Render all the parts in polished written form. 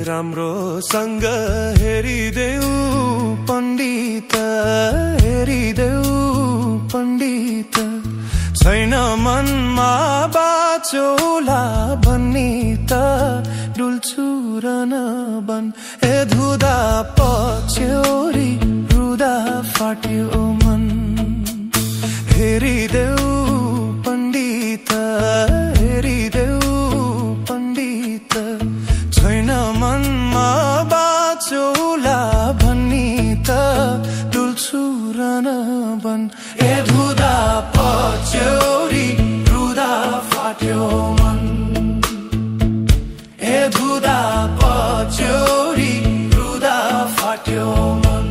राम्रोसँग हेरिदेऊ पण्डित, हेरिदेऊ पण्डित, छैन मनमा बाचौला भन्ने त डुल्छु र नबन। ए धुदा पछ्यौरी रुदा फाट्यो मन, हेरिदेऊ पण्डित, हेरिदेऊ पण्डित, छैन मनमा बाचौला भन्ने त डुल्छु र नबन। ए धुदा पछ्यौरी रुदा फाट्यो मन, ए धुदा पछ्यौरी रुदा फाट्यो मन।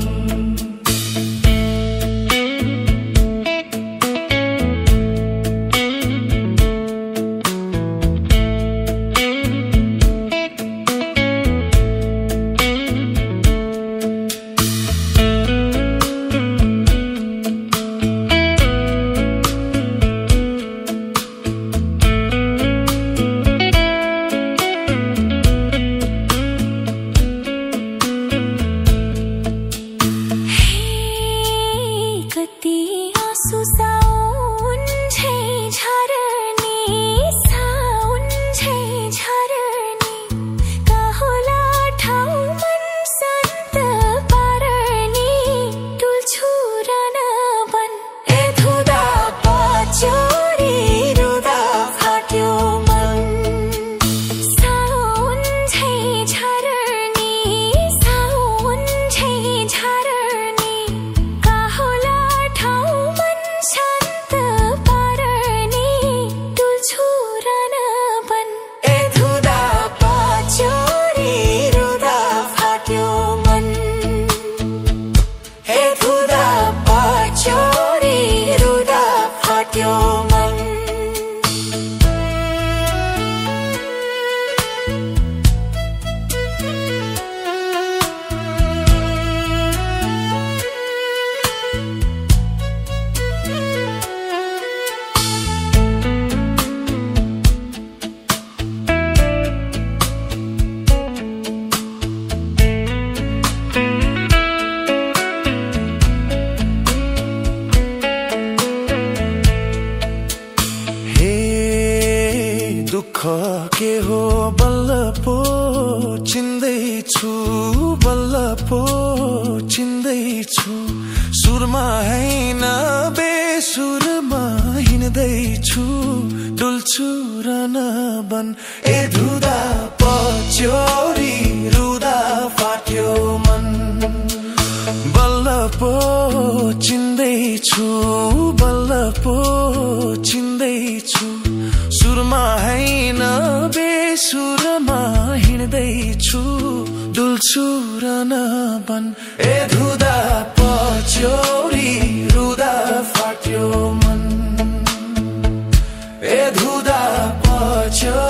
के हो बल्ल पो चिन्दैछु, बल्ल पो चिन्दैछु, सुरमा हैन बेसुरमा हिँड्दैछु, डुल्छु र नबन। ए धुदा पछ्यौरी रुदा फाट्यो मन, बल्ल पो चिन्दैछु, बल्ल पो चिन्दैछु, सुरमा हैन बेसुरमा हिँड्दैछु, डुल्छु र नबन। ए धुदा पछ्यौरी रुदा फाट्यो मन, ए धुदा पछ्यौरी